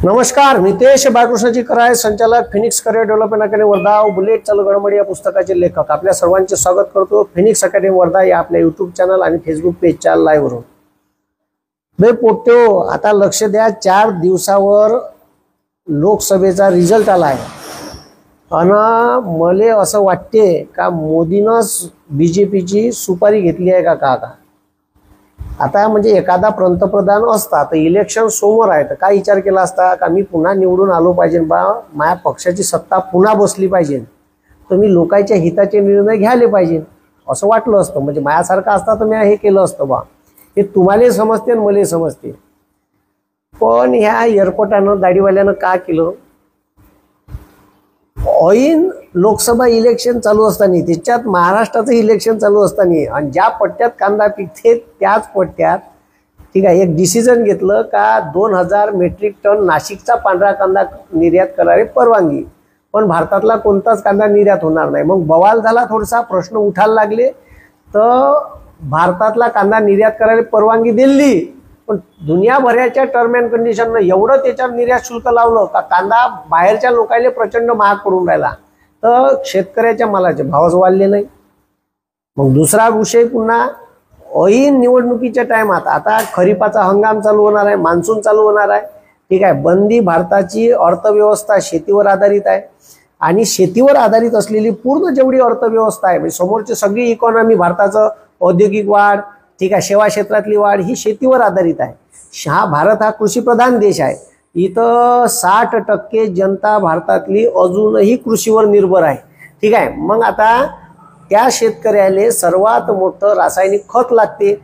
नमस्कार, नितेश बाळकृष्णाजी कराय, संचालक Phoenix career development academy Wardha, bullet चालू घडामोडी या पुस्तकाचे लेखक. आपल्या सर्वांचे स्वागत करतो फिनिक्स अकॅडमी वर्धा या आपल्या यूट्यूब चॅनल आणि फेसबुक पेजच्या लाईव्ह वरून. बे पोट्यो, आता लक्ष द्या, 4 दिवसावर लोकसभेचा रिझल्ट आला आहे आणि मले असं वाटते का मोदीनंच बीजेपीची सुपारी घेतली आहे का. आता म्हणजे एखादा पंतप्रधान असता तर इलेक्शन समोर आहे तर काय विचार केला असता का मी पुन्हा निवडून आलो पाहिजे बा, माझ्या पक्षाची सत्ता पुन्हा बसली पाहिजे, तर मी लोकांच्या हिताचे निर्णय घ्यायला पाहिजे असं वाटलं असतं. म्हणजे माझ्यासारखं असता तर मी हे केलं असतं बा. हे तुम्हाला समजते आणि मला समजते. पण ह्या एअरपोर्टानं दाढीवाल्यानं का केलं, ऐन लोकसभा इलेक्शन चालू असताना, त्याच्यात महाराष्ट्राचं इलेक्शन चालू असताना आणि ज्या पट्ट्यात कांदा पिकते त्याच पट्ट्यात ठीक आहे एक डिसिजन घेतलं का 2000 मेट्रिक टन नाशिकचा पांढरा कांदा निर्यात करायला परवानगी, पण भारतातला कोणताच कांदा निर्यात होणार नाही. मग बवाल झाला, थोडासा प्रश्न उठायला लागले, तर भारतातला कांदा निर्यात करायला परवानगी दिली, पण दुनियाभराच्या टर्म अँड कंडिशननं एवढं त्याच्यावर निर्यात शुल्क लावलं का कांदा बाहेरच्या लोकांना प्रचंड महाग पडून राहिला, तर शेतकऱ्याच्या मालाचे भावच वाढले नाही. मग दुसरा विषय पुन्हा ऐन निवडणुकीच्या टायमात, आता खरीपाचा हंगाम चालू होणार आहे, मान्सून चालू होणार आहे ठीक आहे. बंदी भारताची अर्थव्यवस्था शेतीवर आधारित आहे आणि शेतीवर आधारित असलेली पूर्ण जेवढी अर्थव्यवस्था आहे म्हणजे समोरची सगळी इकॉनॉमी भारताचं औद्योगिक वाढ ठीक आहे, सेवा क्षेत्रातली वाढ ही शेतीवर आधारित आहे. भारत हा कृषीप्रधान देश आहे. इथं 60% जनता भारतातली अजूनही कृषीवर निर्भर आहे ठीक आहे. मग आता त्या शेतकऱ्याला सर्वात मोठं रासायनिक खत लागते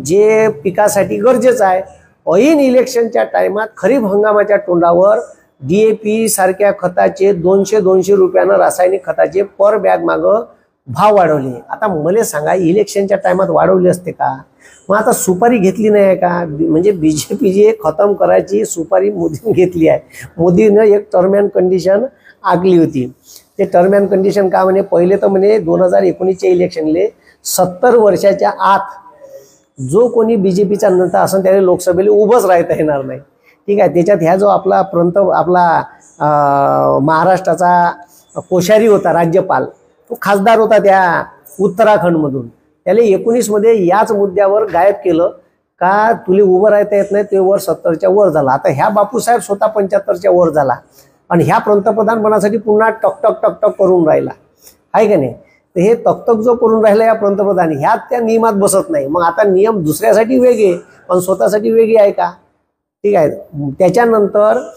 जे पिकासाठी गरजेचं आहे. ऐन इलेक्शनच्या टायमात खरीप हंगामाच्या तोंडावर DAP सारख्या खताचे 200 रुपयानं रासायनिक खताचे पर बॅग मागं भाव वाढवले. आता मला सांगा, इलेक्शनच्या टायमात वाढवले असते का? मग आता सुपारी घेतली नाही का? म्हणजे बीजेपी जी खतम करायची सुपारी मोदीने घेतली आहे. मोदीनं एक टर्म अँड कंडिशन आखली होती. ते टर्म अँड कंडिशन का म्हणे, पहिले तर म्हणे 2019च्या इलेक्शनले 70 वर्षाच्या आत जो कोणी बीजेपीचा नेता असेल त्याला लोकसभेला उभंच राहता येणार नाही ठीक आहे. त्याच्यात ह्या जो आपला महाराष्ट्राचा कोश्यारी होता, राज्यपाल, तो खासदार होता त्या उत्तराखंडमधून, त्याला 19 मध्ये याच मुद्द्यावर गायब केलं का तुला उभं राहता येत नाही, ते वर 70च्या वर झाला. आता ह्या बापूसाहेब स्वतः 75च्या वर झाला आणि ह्या पंतप्रधानपणासाठी पुन्हा टक करून राहिला आहे का नाही. तर हे तकतक जो करून राहिला या पंतप्रधान, ह्यात त्या नियमात बसत नाही. मग आता नियम दुसऱ्यासाठी वेगळे पण स्वतःसाठी वेगळे आहे का ठीक आहे. त्याच्यानंतर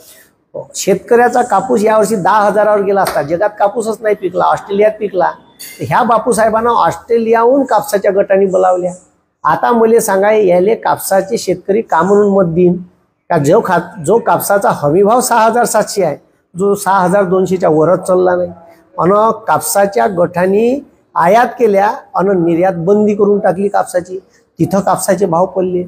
शेतकऱ्याचा कापूस यावर्षी 10,000वर गेला असता. जगात कापूसच नाही पिकला, ऑस्ट्रेलियात पिकला. ह्या बापूसाहेबांना ऑस्ट्रेलियाहून कापसाच्या गटांनी बोलावल्या. आता मला सांगा, याले कापसाचे शेतकरी का म्हणून मत देईन का? जो कापसाचा हमीभाव 6,700 आहे, जो 6,200च्या वरच चालला नाही, आणि कापसाच्या गटांनी आयात केल्या आणि निर्यात बंदी करून टाकली कापसाची, तिथं कापसाचे भाव पडले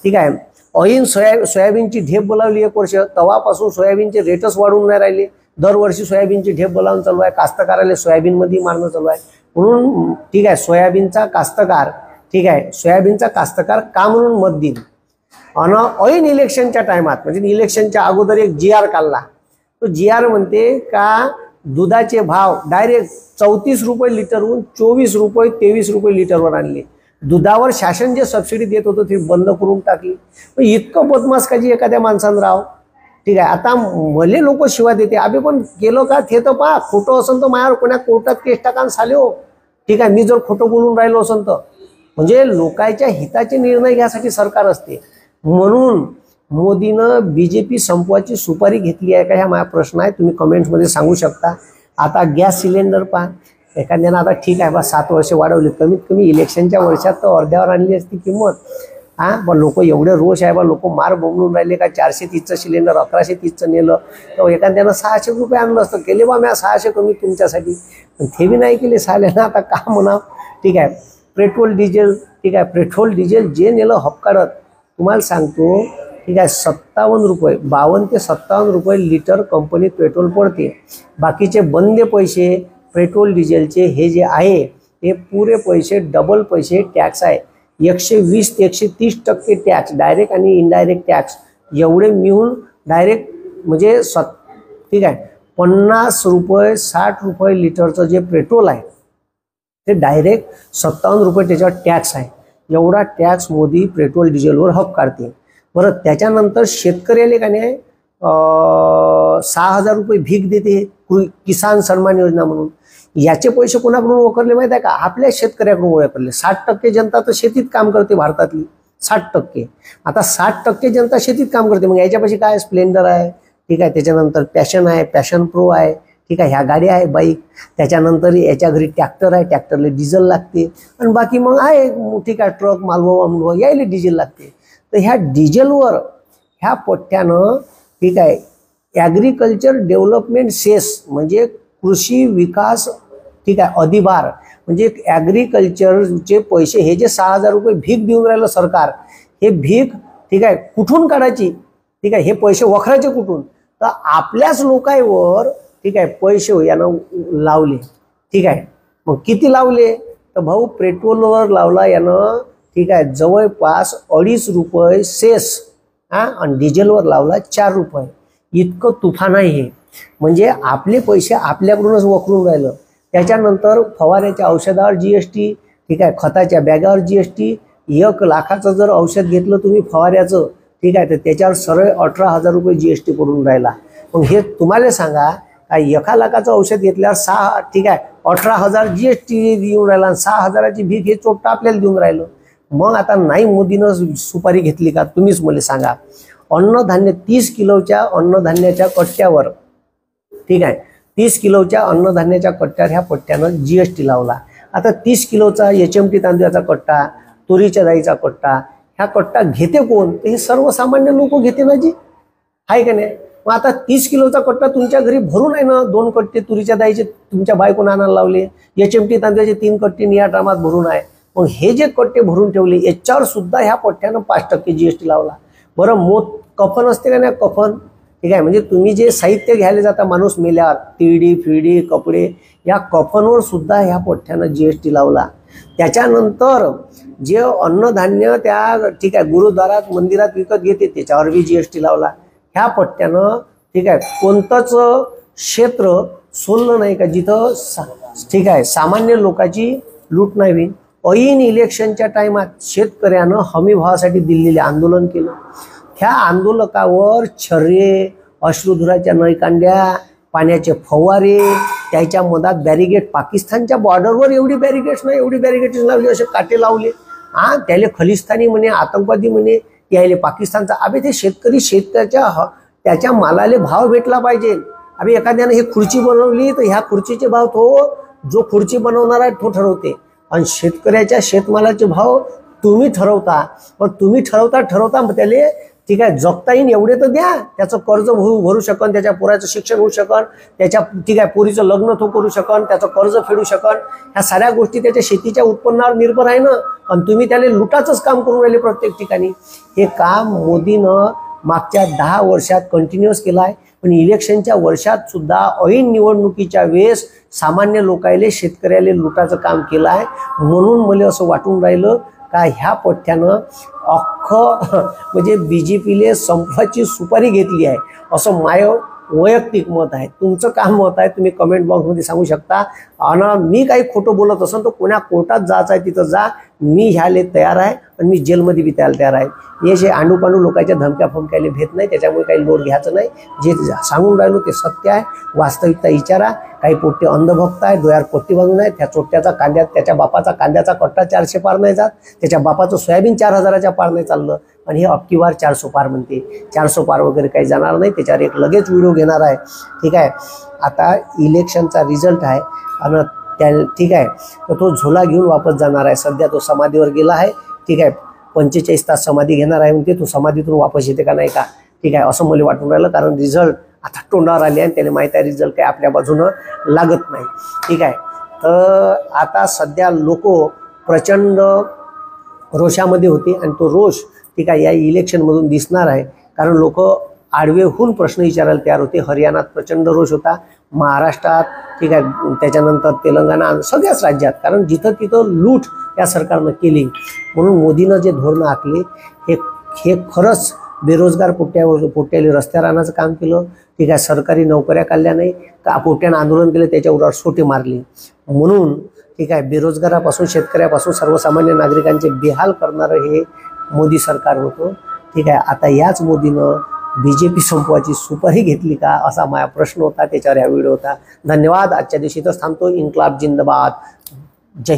ठीक आहे. ऐन सोयाबीनची ढेप बोलावली 1 वर्ष, तेव्हापासून सोयाबीनचे रेटच वाढून नाही राहिले. दरवर्षी सोयाबीनची ढेप बोलावून चालू आहे. कास्तकाराला सोयाबीनमध्ये मारणं चालू आहे म्हणून ठीक आहे. सोयाबीनचा कास्तकार ठीक आहे, सोयाबीनचा कास्तकार का म्हणून मत देईल. आणि ऐन इलेक्शनच्या टायमात म्हणजे इलेक्शनच्या अगोदर एक GR काढला. तो GR म्हणते का दुधाचे भाव डायरेक्ट 34 रुपये लिटरहून 24 रुपये 23 रुपये लिटरवर आणले. दुधावर शासन जे सबसिडी देत होतं ते बंद करून टाकली. इतकं बदमाश काजी एखाद्या माणसानं राव ठीक आहे. आता मले लोक शिवा देते, अबे पण केलं का ते तर पहा. खोटं असेल तर माझ्यावर कोणा कोर्टात केस टाकान साले हो ठीक आहे. मी जर खोटं बोलून राहिलो असेल तर, म्हणजे लोकांच्या हिताचे निर्णय घ्यासाठी सरकार असते. म्हणून मोदीनं बीजेपी संपवायची सुपारी घेतली आहे का, हा माझा प्रश्न आहे. तुम्ही कमेंट्समध्ये सांगू शकता. आता गॅस सिलेंडर पहा, एखाद्यानं आता ठीक आहे बा 7 वर्ष वाढवली, कमीत कमी इलेक्शनच्या वर्षात तर अर्ध्यावर आणली असती किंमत. पण लोक एवढे रोष आहे बा, लोक मार बोंबलून राहिले का 430चं सिलेंडर 1130चं नेलं, तर एखाद्यानं 600 रुपये आणलं असतं. केले बा, मी 600 कमी तुमच्यासाठी, पण ते बी नाही केले साल्यानं. आता का म्हणा ठीक आहे. पेट्रोल डिझेल ठीक आहे, पेट्रोल डिझेल जे नेलं हपकाडत, तुम्हाला सांगतो ठीक आहे, 57 रुपये 52 ते 57 रुपये लिटर कंपनीत पेट्रोल पडते. बाकीचे बंदे पैसे पेट्रोल डिझेलचे हे जे आहे ते पुरे पैसे डबल पैसे टॅक्स आहे. 120 ते 130% टॅक्स, डायरेक्ट आणि इनडायरेक्ट टॅक्स एवढे मिळून डायरेक्ट म्हणजे ठीक आहे 50 रुपये 60 रुपये लिटरचं जे पेट्रोल आहे ते डायरेक्ट 57 रुपये त्याच्यावर टॅक्स आहे. एवढा टॅक्स मोदी पेट्रोल डिझेलवर हक काढते. बरं त्याच्यानंतर शेतकऱ्याला का नाही 6,000 रुपये भीक देते किसान सन्मान योजना म्हणून. याचे पैसे कोणाकडून वखरले माहिती आहे का? आपल्या शेतकऱ्याकडून वखरले. 60% जनता तर शेतीत काम करते भारतातली, 60%. आता 60% जनता शेतीत काम करते. मग याच्यापाशी काय? स्प्लेंडर आहे, ठीक आहे, त्याच्यानंतर पॅशन आहे, पॅशन प्रो आहे, ठीक आहे, ह्या गाड्या आहे, बाईक. त्याच्यानंतर याच्या घरी ट्रॅक्टर आहे, ट्रॅक्टरला डिझेल लागते. आणि बाकी मग आहे ठीक आहे ट्रक मालवा यायला डिझेल लागते. तर ह्या डिझेलवर ह्या पोट्ट्यानं ठीक आहे ॲग्रिकल्चर डेव्हलपमेंट सेस म्हणजे कृषी विकास ठीक आहे अधिभार म्हणजे ॲग्रिकल्चरचे पैसे हे जे 6,000 रुपये भीक देऊन राहिलं सरकार, हे भीक ठीक आहे कुठून काढायची? ठीक आहे, हे पैसे वखरायचे कुठून? तर आपल्याच लोकांवर ठीक आहे पैसे यानं लावले. ठीक आहे, मग किती लावले? तर भाऊ पेट्रोलवर लावला यानं ठीक आहे जवळपास 2.5 रुपये सेस आणि डिझेलवर लावला 4 रुपये. इतकं तुफान आहे हे. म्हणजे आपले पैसे आपल्याकडूनच वखरून राहिलं. त्याच्यानंतर फवाऱ्याच्या औषधावर जीएसटी, ठीक आहे, खताच्या बॅगावर जीएसटी. 1 लाखाचं जर औषध घेतलं तुम्ही फवाऱ्याचं ठीक आहे तर त्याच्यावर सरळ 18,000 रुपये जीएसटी पडून राहिला. मग हे तुम्हाला सांगा काय 1 लाखाचं औषध घेतल्यावर ठीक आहे 18,000 जीएसटी देऊन राहिला आणि 6,000ची भीक हे चोट्टा आपल्याला देऊन राहिलं. मग आता नाही मोदीनं सुपारी घेतली का? तुम्हीच मला सांगा. अन्नधान्य 30 किलोच्या अन्नधान्याच्या कट्ट्यावर ठीक आहे 30 किलोच्या अन्नधान्याच्या कट्ट्यावर ह्या पट्ट्यानं जीएसटी लावला. आता 30 किलोचा HMT तांदूळाचा कट्टा, तुरीच्या डाळीचा कट्टा, ह्या कट्टा घेते कोण? तर हे सर्वसामान्य लोक घेते ना जी, आहे का नाही? मग आता 30 किलोचा कट्टा तुमच्या घरी भरून आहे ना. 2 कट्टे तुरीच्या डाळीचे तुमच्या बायकोनं आणायला लावले, HMT तांदूळाचे 3 कट्टे निया टामात भरून आहे. मग हे जे कट्टे भरून ठेवले याच्यावर सुद्धा ह्या पट्ट्यानं 5% जीएसटी लावला. बरं कफन असते का नाही? कफन ठीक आहे म्हणजे तुम्ही जे साहित्य घ्यायला जाता माणूस मेल्यावर, तिडी फिडी कपडे, या कफनवर सुद्धा ह्या पट्ट्यानं जीएसटी लावला. त्याच्यानंतर जे अन्नधान्य त्या ठीक आहे गुरुद्वारात मंदिरात विकत घेते त्याच्यावर बी जीएसटी लावला. ह्या पट्ट्यानं ठीक आहे कोणतंच क्षेत्र सोडलं नाही का जिथं ठीक आहे सामान्य लोकांची लूट नाही होईल. ऐन इलेक्शनच्या टाइमात शेतकऱ्यानं हमी भावासाठी दिल्लीला आंदोलन केलं. ह्या आंदोलकावर छर्रे, अश्रुधुराच्या नळकांड्या, पाण्याचे फवारे, त्याच्या मधात बॅरिगेट, पाकिस्तानच्या बॉर्डरवर एवढी बॅरिगेट्स नाही, एवढी बॅरिगेट्स लावली, असे काटे लावले. त्याले खलिस्तानी म्हणे, आतंकवादी म्हणे, यायले पाकिस्तानचा. अबे ते शेतकऱ्याच्या त्याच्या मालाले भाव भेटला पाहिजे. अबे एखाद्यानं हे खुर्ची बनवली तर ह्या खुर्चीचे भाव जो खुर्ची बनवणार आहे तो ठरवते. आणि शेतकऱ्याच्या शेतमालाचे भाव तुम्ही ठरवता. पण तुम्ही ठरवता मग त्याला ठीक आहे जगता येईन एवढे तर द्या. त्याचं कर्ज भरू शकन, त्याच्या पोराचं शिक्षण होऊ शकन, त्याच्या ठीक आहे पोरीचं लग्न तो करू शकन, त्याचं कर्ज फेडू शकन. ह्या साऱ्या गोष्टी त्याच्या शेतीच्या उत्पन्नावर निर्भर आहे ना. आणि तुम्ही त्याला लुटाचंच काम करून राहिले प्रत्येक ठिकाणी. हे काम मोदीनं मागच्या 10 वर्षात कंटिन्युअस केलं आहे. पण इलेक्शनच्या वर्षात सुद्धा ऐन निवडणुकीच्या वेळेस सामान्य लोकायले शेतकऱ्याला लुटाचं काम केलं आहे. म्हणून मला असं वाटून राहिलं का ह्या पठ्ठ्यानं म्हणजे BJPले संपाची सुपारी घेतली आहे असं वैयक्तिक मत आहे. तुमचं काय मत आहे तुम्ही कमेंट बॉक्समध्ये सांगू शकता. आणि मी काही खोटं बोलत असेल तर कोणा कोर्टात जायचं आहे तिथं जा, मी ह्याले तयार आहे आणि मी जेलमध्ये बी तयार आहे. हे जे आंडूपांडू लोकांच्या धमक्या फमक्याला भेट नाही, त्याच्यामुळे काही लोड घ्यायचं नाही. जे सांगून राहिलो ते सत्य आहे, वास्तविकता विचारा. काही पोट्टे अंधभक्त आहे, डोळ्यावर पट्टी बांधून आहे. त्या चोट्ट्याचा त्याच्या बापाचा कांद्याचा कट्टा 400 पार नाही जात, त्याच्या बापाचं सोयाबीन 4,000च्या पार नाही चाललं. आणि हे अक्की वार 400 पार म्हणते. 400 पार वगैरे काही जाणार नाही. त्याच्यावर एक लगेच व्हिडिओ घेणार आहे. ठीक आहे, आता इलेक्शनचा रिझल्ट आहे आणि ठीक आहे तर तो झोला घेऊन वापस जाणार आहे. सध्या तो समाधीवर गेला आहे. ठीक आहे, 45 तास समाधी घेणार आहे. म्हणते तो समाधीतून वापस येते का नाही का. ठीक आहे, असं मला वाटून राहिलं. कारण रिझल्ट आता तोंडावर आले आणि त्याला माहीत आहे रिझल्ट काही आपल्या बाजूनं लागत नाही. ठीक आहे, तर आता सध्या लोक प्रचंड रोषामध्ये होते आणि तो रोष ठीक आहे या इलेक्शनमधून दिसणार आहे. कारण लोक आडवेहून प्रश्न विचारायला तयार होते. हरियाणात प्रचंड रोष होता, महाराष्ट्रात ठीक आहे, त्याच्यानंतर तेलंगणा, सगळ्याच राज्यात. कारण जिथं तिथं लूट या सरकारनं केली. म्हणून मोदीनं जे धोरणं आखले हे खरंच बेरोजगार पोट्ट्याले रस्त्यावर आणायचं काम केलं, ठीक आहे, सरकारी नोकऱ्या काढल्या नाही, का पोट्ट्यानं आंदोलन केलं, त्याच्यावर सोटे मारले. म्हणून ठीक आहे, बेरोजगारापासून शेतकऱ्यापासून सर्वसामान्य नागरिकांचे बेहाल करणारं हे मोदी सरकार होतं. ठीक आहे, आता याच मोदीनं BJP संपवायची सुपारी घेतली का, असा माझा प्रश्न होता. त्याच्यावर हा व्हिडिओ होता. धन्यवाद. आजच्या दिवशी इथंच थांबतो. इन्क्लाब जिंदाबाद. जय